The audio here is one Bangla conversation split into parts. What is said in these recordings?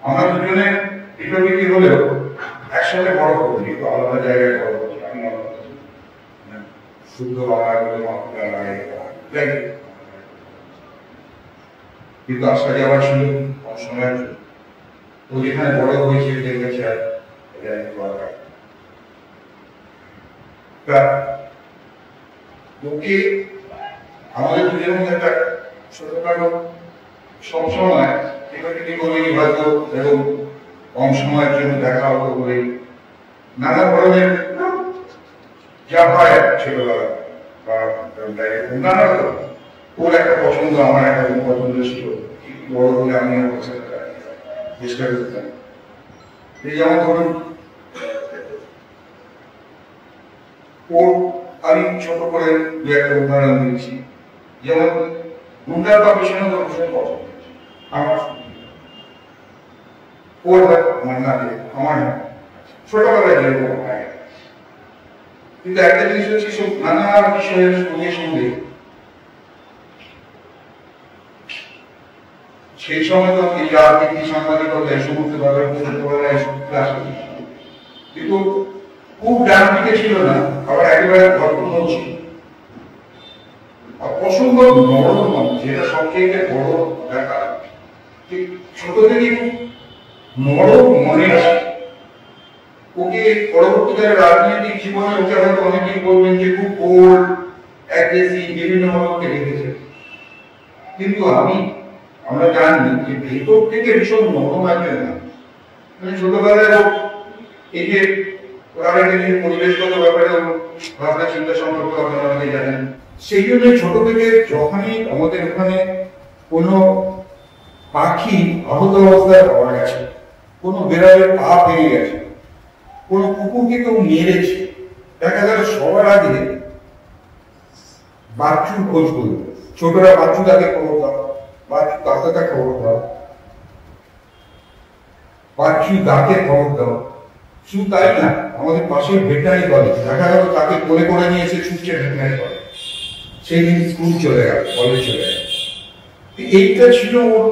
আমরা দুজনে পিঠোপিঠি হলেও একসাথে বড় করছি, কিন্তু আলাদা জায়গায় বড় করছি। আমি শুদ্ধ বাংলাগুলো কিন্তু আসা যাওয়ার ছিল কম সময়, ও যেখানে বড় হয়েছে দেখেছে আর ওকে আমাদের দুজনের মধ্যে একটা ছোটখাটো সবসময় টিকাটিকি করেই হয়তো এবং কম সময়ের জন্য দেখা হতো বলে নানা ধরনের যা হয় ছোটবেলা বা নানা ওর একটা পছন্দ আমার একটা পছন্দ ছিল, বড় হলে আমি চেষ্টা করতাম। এই যেমন ধরুন ওর আমি ছোট করে দু একটা উদাহরণ দিচ্ছি, যেমন গুন্ডার বা বিষয় পছন্দ আমার ওর মান্নাতে আমার ছোটবেলায় যেরকম হয়, কিন্তু একটা জিনিস হচ্ছে সব নানা বিষয়ের সঙ্গে সঙ্গে সেই সময় তো এই রাজনীতি সাংবাদিকতা এই সমস্ত ব্যাপারে কিন্তু খুব ডান দিকে ছিল না, আবার একেবারে ধর্ম ছিল। অসম্ভব নরম মানুষ, যেটা সবচেয়ে বড় ব্যাপার, ঠিক ছোট থেকে নরম মনে আছে। ওকে পরবর্তীকালে রাজনৈতিক জীবনে ওকে হয়তো অনেকেই বলবেন যে খুব কোল্ড অ্যাগ্রেসিভ বিভিন্ন ভাবে দেখেছে, কিন্তু আমরা জানি যে ভেতর থেকে ভীষণ নরম একজন না। মানে ছোটবেলায় এই যে পরিবেশগত ব্যাপারে ভাবনা চিন্তা সম্পর্কে আপনারা অনেকে জানেন, সেই জন্য ছোট থেকে যখনই আমাদের ওখানে কোনো পাখি আহত অবস্থায় পাওয়া গেছে, কোনো বেড়ালের পা ভেঙে গেছে, কোনো কুকুরকে কেউ মেরেছে, দেখা গেল সবার আগে বাচ্চুর খোঁজ করবে। ছোটরা বাচ্চু তাকে খবর দাও, বাচ্চু কাকাকে খবর দাও, বাচ্চু দাকে খবর দাও। শুধু তাই না, আমাদের পাশে ভেটেনারি কলেজ, দেখা গেল তাকে কোলে করে নিয়ে এসে ছুটছে ভেটেনারি কলেজ, সেই দিন স্কুল চলে গেল, কলেজ চলে গেল। এইটা ছিল ওর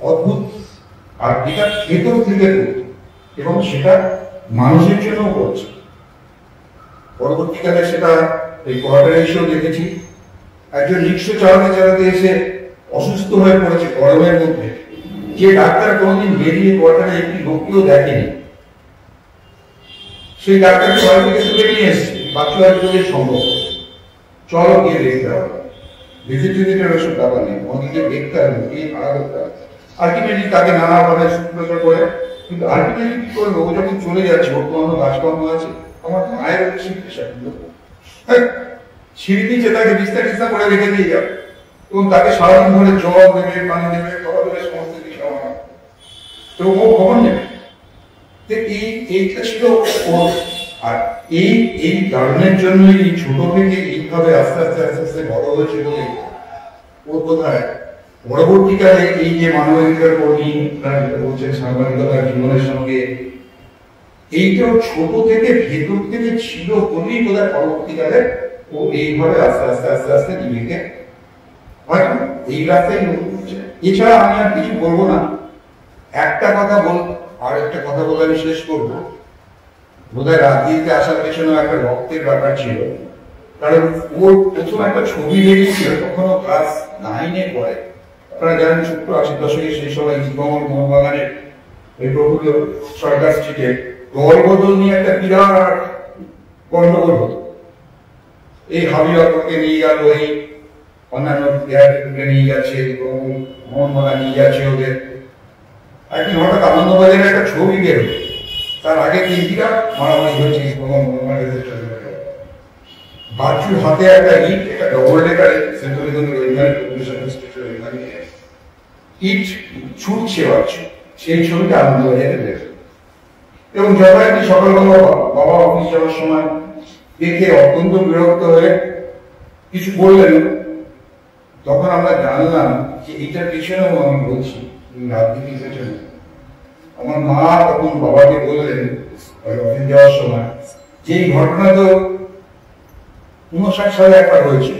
অদ্ভুত, আর এটা ভেতর থেকে করত এবং সেটা মানুষের জন্য করছে। পরবর্তীকালে সেটা এই কোয়ার্টারে এসেও দেখেছি, একজন রিক্সা চালাতে এসে অসুস্থ হয়ে পড়েছে গরমের মধ্যে, যে ডাক্তার কোনোদিন বেরিয়ে কোয়ার্টারে একটি লোককেও দেখেনি, সেই ডাক্তারকে বাড়ি থেকে তুলে নিয়ে এসছে, বাচ্চা বাচ্চাদের সম্ভব, চলো গিয়ে দেখতে হবে। ভেজিটেরিয়ানের ওষুধ ব্যাপার নেই, অনেকে দেখতে হবে, গিয়ে ভাড়া করতে হবে। আলটিমেটলি তাকে নানাভাবে শুক্রচার করে, কিন্তু আলটিমেটলি কি করবে, ও যখন চলে যাচ্ছে, ওর কোনো কাজকর্ম আছে, আমার মায়ের সিঁড়ি নিচে তাকে বিস্তার টিস্তা করে রেখে দিয়ে যাবে এবং তাকে সারাদিন ধরে জল দেবে, পানি দেবে, খাবার দেবে, সমস্ত কিছু আমার, তো ও খবর নেবে। এইটা ছিল ওর। আর এই কারণের জন্য এই ছোট থেকে এইভাবে আস্তে আস্তে আস্তে আস্তে বড় হয়েছে বলে ওর কোথায় পরবর্তীকালে এই যে মানবাধিকার কর্মী বলছেন সাংবাদিকতার জীবনের সঙ্গে এইটাও ছোট থেকে ভেতর থেকে ছিল বলেই বোধহয় পরবর্তীকালে ও এইভাবে আস্তে আস্তে আস্তে আস্তে নিজেকে হয়তো এই রাস্তায় হচ্ছে। এছাড়া আমি আর কিছু বলবো না, একটা কথা আর একটা কথা বলে আমি শেষ করবো। বোধহয় রাজনীতিতে আসার পেছনেও একটা রক্তের ব্যাপার ছিল, কারণ ওর প্রথম একটা ছবি বেরিয়েছিল তখন ক্লাস 9-এ পড়ে। আপনারা জানেন 70-80 দশকে সেই সময় ইস্টবেঙ্গল মোহনবাগানের এই প্রভূত সরকার স্ট্রিটে দল বদল নিয়ে একটা বিরাট গন্ডগোল হতো। এই হাবিবাকে নিয়ে গেল, এই অন্যান্য প্লেয়ারকে নিয়ে যাচ্ছে, মোহনবাগান নিয়ে যাচ্ছে ওদের। একদিন হঠাৎ আনন্দবাজারের একটা ছবি বেরো, তার আগে 3টা মারামারি হয়েছে বাচ্চুর হাতে একটা ইট, একটা ডবল ডেকারে ইট ছুটছে বাচ্চু, সেই ছবিটা আনন্দবাজারে বেরো। এবং যথারীতি সকালবেলা বাবা অফিস যাওয়ার সময় দেখে অত্যন্ত বিরক্ত হয়ে কিছু বললেন। তখন আমরা জানলাম যে এটার পিছনেও আমি বলছি রাজনীতির পেছনে। আমার মা তখন বাবাকে বললেন অফিস যাওয়ার সময় যে এই ঘটনা তো 59 সালে একবার হয়েছে,